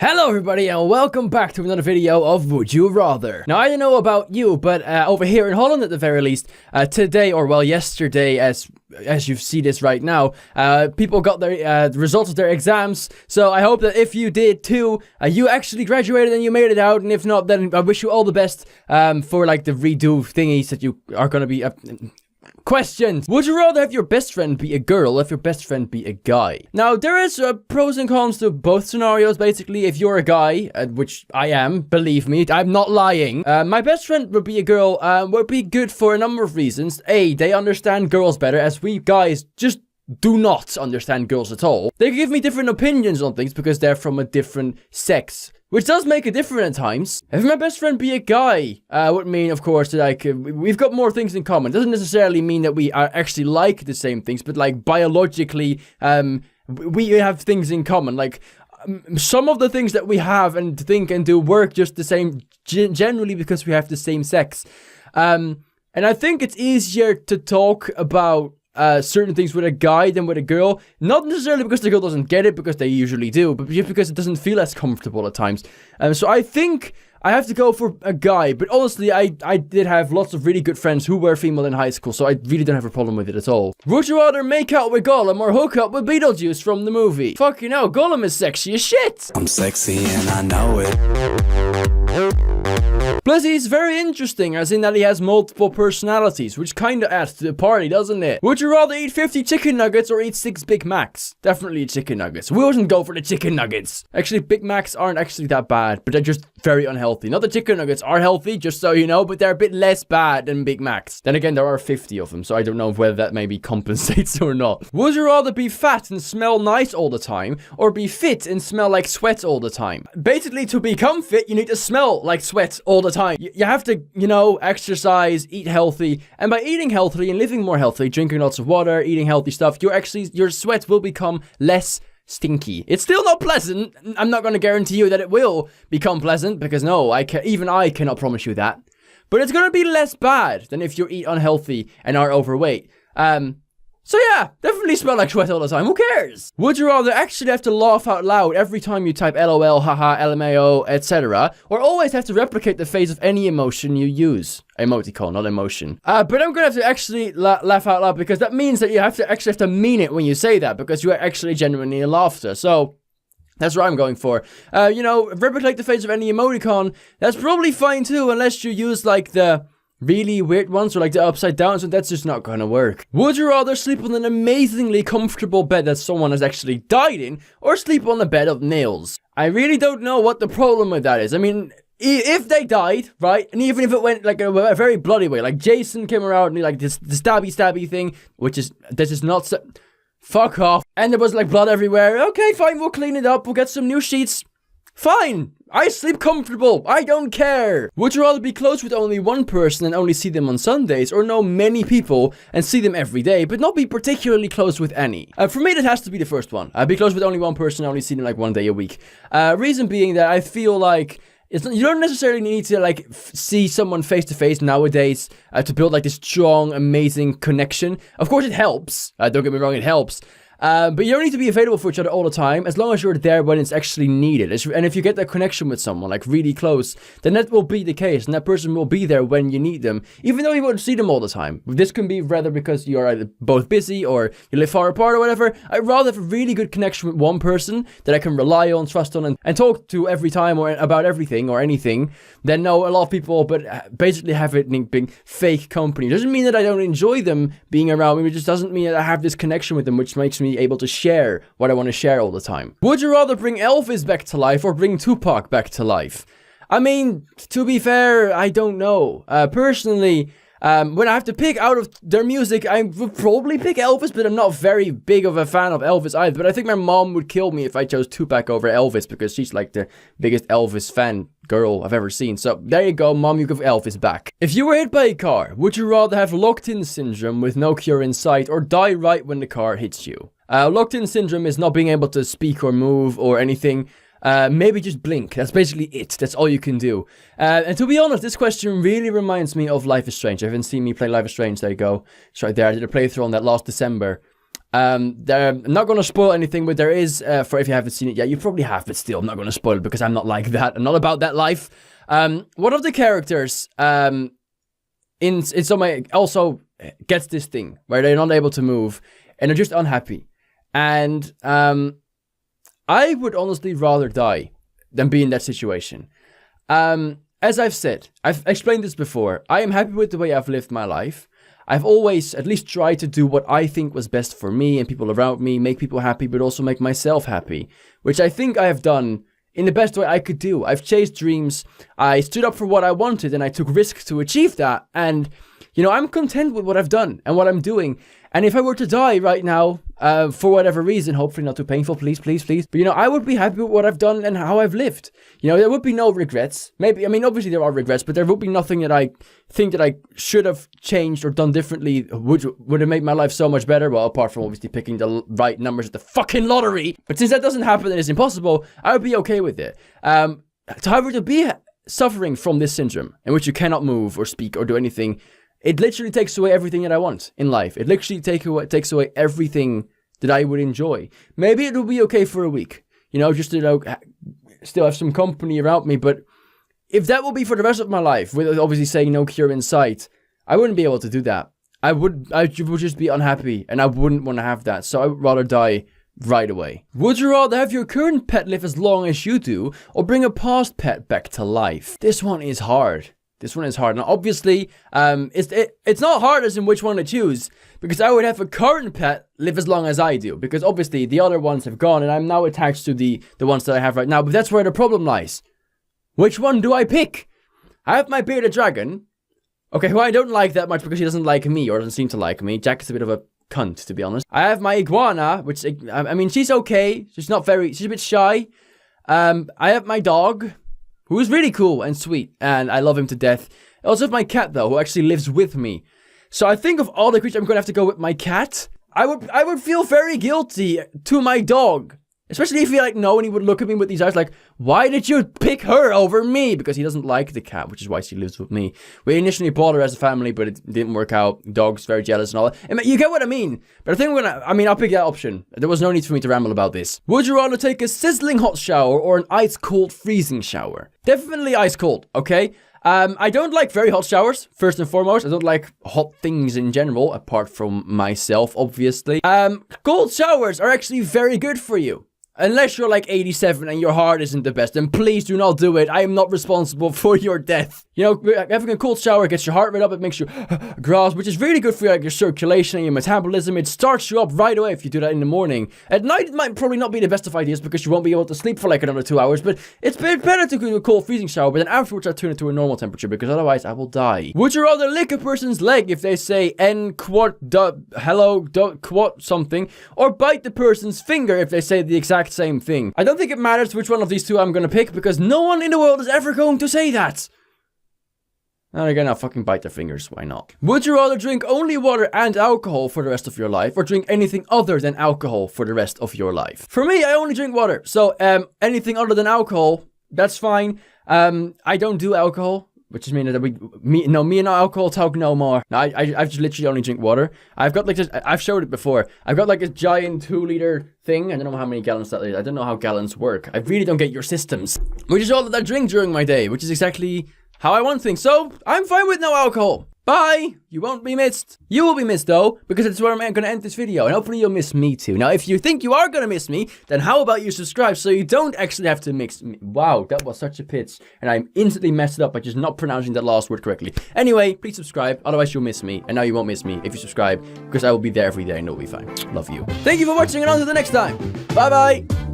Hello everybody and welcome back to another video of Would You Rather. Now I don't know about you, but over here in Holland at the very least, today or well yesterday as you see this right now, people got their the results of their exams. So I hope that if you did too, you actually graduated and you made it out, and if not, then I wish you all the best for like the redo thingies that you are gonna be Questions. Would you rather have your best friend be a girl or if your best friend be a guy? Now, there is pros and cons to both scenarios, basically. If you're a guy, which I am, believe me, I'm not lying. My best friend would be a girl, would be good for a number of reasons. A, they understand girls better, as we guys just do not understand girls at all. They give me different opinions on things because they're from a different sex, which does make a difference at times. If my best friend be a guy, would mean, of course, that we've got more things in common. Doesn't necessarily mean that we are actually like the same things, but like biologically, we have things in common. Like some of the things that we have and think and do work just the same, generally because we have the same sex. And I think it's easier to talk about certain things with a guy than with a girl, not necessarily because the girl doesn't get it, because they usually do, but just because it doesn't feel as comfortable at times. So I think I have to go for a guy, but honestly, I did have lots of really good friends who were female in high school, so I really don't have a problem with it at all. Would you rather make out with Gollum or hook up with Beetlejuice from the movie? Fuck, you know, Gollum is sexy as shit! I'm sexy and I know it. Plus, he's very interesting, as in that he has multiple personalities, which kinda adds to the party, doesn't it? Would you rather eat 50 chicken nuggets or eat 6 Big Macs? Definitely chicken nuggets. We wouldn't go for the chicken nuggets. Actually, Big Macs aren't actually that bad, but they're just very unhealthy. Not that chicken nuggets are healthy, just so you know, but they're a bit less bad than Big Macs. Then again, there are 50 of them, so I don't know whether that maybe compensates or not. Would you rather be fat and smell nice all the time, or be fit and smell like sweat all the time? Basically, to become fit, you need to smell like sweat all the time. You have to, you know, exercise, eat healthy, and by eating healthy and living more healthy, drinking lots of water, eating healthy stuff, your sweat will become less stinky. It's still not pleasant. I'm not going to guarantee you that it will become pleasant, because no, even I cannot promise you that. But it's going to be less bad than if you eat unhealthy and are overweight. So yeah, definitely smell like sweat all the time. Who cares? Would you rather actually have to laugh out loud every time you type LOL, haha, LMAO, etc., or always have to replicate the face of any emotion you use? Emoticon, not emotion. But I'm gonna have to actually laugh out loud, because that means that you have to mean it when you say that, because you are actually genuinely in laughter. So that's what I'm going for. You know, replicate the face of any emoticon. That's probably fine too, unless you use like the really weird ones, or like the upside down, so that's just not gonna work. Would you rather sleep on an amazingly comfortable bed that someone has actually died in, or sleep on a bed of nails? I really don't know what the problem with that is. I mean, if they died, right, and even if it went like a very bloody way, like Jason came around and like the stabby thing, this is not fuck off, and there was like blood everywhere. Okay, fine, we'll clean it up, we'll get some new sheets. Fine, I sleep comfortable, I don't care. Would you rather be close with only one person and only see them on Sundays, or know many people and see them every day, but not be particularly close with any? For me, that has to be the first one. I'd be close with only one person and only see them like one day a week. Reason being that I feel like you don't necessarily need to like see someone face to face nowadays to build like this strong, amazing connection. Of course, it helps. Don't get me wrong, it helps. But you don't need to be available for each other all the time, as long as you're there when it's actually needed. And if you get that connection with someone, like really close, then that will be the case, and that person will be there when you need them, even though you won't see them all the time. This can be rather because you're either both busy or you live far apart or whatever. I'd rather have a really good connection with one person that I can rely on, trust on, and talk to every time or about everything or anything, than know a lot of people, but basically have it being fake company. It doesn't mean that I don't enjoy them being around me, it just doesn't mean that I have this connection with them, which makes me able to share what I want to share all the time. Would you rather bring Elvis back to life or bring Tupac back to life? I mean, to be fair, I don't know. Personally, when I have to pick out of their music, I would probably pick Elvis, but I'm not very big of a fan of Elvis either. But I think my mom would kill me if I chose Tupac over Elvis, because she's like the biggest Elvis fan girl I've ever seen. So there you go, mom, you give Elvis back. If you were hit by a car, would you rather have locked-in syndrome with no cure in sight, or die right when the car hits you? Locked-in syndrome is not being able to speak or move or anything. Maybe just blink. That's basically it. That's all you can do. And to be honest, this question really reminds me of Life is Strange. If you haven't seen me play Life is Strange, there you go. It's right there. I did a playthrough on that last December. I'm not going to spoil anything, but there is, for if you haven't seen it yet, you probably have, but still, I'm not going to spoil it because I'm not like that. I'm not about that life. One of the characters in some also gets this thing where they're not able to move and they're just unhappy. And I would honestly rather die than be in that situation. As I've said, I've explained this before. I am happy with the way I've lived my life. I've always at least tried to do what I think was best for me and people around me, make people happy, but also make myself happy, which I think I have done in the best way I could do. I've chased dreams, I stood up for what I wanted, and I took risks to achieve that. And, you know, I'm content with what I've done and what I'm doing. And if I were to die right now, for whatever reason, hopefully not too painful, please, please, please. But, you know, I would be happy with what I've done and how I've lived. You know, there would be no regrets. Maybe, I mean, obviously there are regrets, but there would be nothing that I think that I should have changed or done differently would have made my life so much better. Well, apart from obviously picking the right numbers at the fucking lottery. But since that doesn't happen and it's impossible, I would be okay with it. However, to be suffering from this syndrome in which you cannot move or speak or do anything, it literally takes away everything that I want in life. It literally takes away everything that I would enjoy. Maybe it will be okay for a week, you know, just to, you know, still have some company around me. But if that will be for the rest of my life, with obviously saying no cure in sight, I wouldn't be able to do that. I would just be unhappy, and I wouldn't want to have that. So I would rather die right away. Would you rather have your current pet live as long as you do, or bring a past pet back to life? This one is hard. This one is hard. Now, obviously, it's not hard as in which one to choose, because I would have a current pet live as long as I do, because obviously the other ones have gone, and I'm now attached to the ones that I have right now. But that's where the problem lies. Which one do I pick? I have my bearded dragon, okay, who I don't like that much because he doesn't like me, or doesn't seem to like me. Jack is a bit of a cunt, to be honest. I have my iguana, which, I mean, she's okay. She's a bit shy. I have my dog, who is really cool and sweet, and I love him to death. I also have my cat, though, who actually lives with me. So I think of all the creatures, I'm going to have to go with my cat. I would feel very guilty to my dog. Especially if he, like, no, and he would look at me with these eyes like, why did you pick her over me? Because he doesn't like the cat, which is why she lives with me. We initially bought her as a family, but it didn't work out. Dog's very jealous and all that. I mean, you get what I mean. But I think I'll pick that option. There was no need for me to ramble about this. Would you rather take a sizzling hot shower or an ice cold freezing shower? Definitely ice cold, okay? I don't like very hot showers, first and foremost. I don't like hot things in general, apart from myself, obviously. Cold showers are actually very good for you. Unless you're like 87 and your heart isn't the best, then please do not do it. I am not responsible for your death. You know, having a cold shower gets your heart rate up, it makes you grasp, which is really good for your circulation and your metabolism. It starts you up right away if you do that in the morning. At night, it might probably not be the best of ideas because you won't be able to sleep for like another 2 hours, but it's better to do a cold freezing shower, but then afterwards I turn it to a normal temperature because otherwise I will die. Would you rather lick a person's leg if they say N quad hello quad something, or bite the person's finger if they say the exact same thing? I don't think it matters which one of these two I'm gonna pick because no one in the world is ever going to say that. And again, I'll fucking bite their fingers, why not? Would you rather drink only water and alcohol for the rest of your life, or drink anything other than alcohol for the rest of your life? For me, I only drink water, so anything other than alcohol, that's fine. I don't do alcohol, which is meaning that me and alcohol talk no more. No, I just literally only drink water. I've got like this, I've showed it before. I've got like a giant 2-liter thing. I don't know how many gallons that is. I don't know how gallons work. I really don't get your systems. Which is all that I drink during my day, which is exactly how I want things. So, I'm fine with no alcohol. Bye! You won't be missed. You will be missed though, because it's where I'm going to end this video, and hopefully you'll miss me too. Now, if you think you are going to miss me, then how about you subscribe so you don't actually have to mix me. Wow, that was such a pitch, and I instantly messed it up by just not pronouncing that last word correctly. Anyway, please subscribe, otherwise you'll miss me, and now you won't miss me if you subscribe, because I will be there every day and it'll be fine. Love you. Thank you for watching, and on to the next time. Bye bye!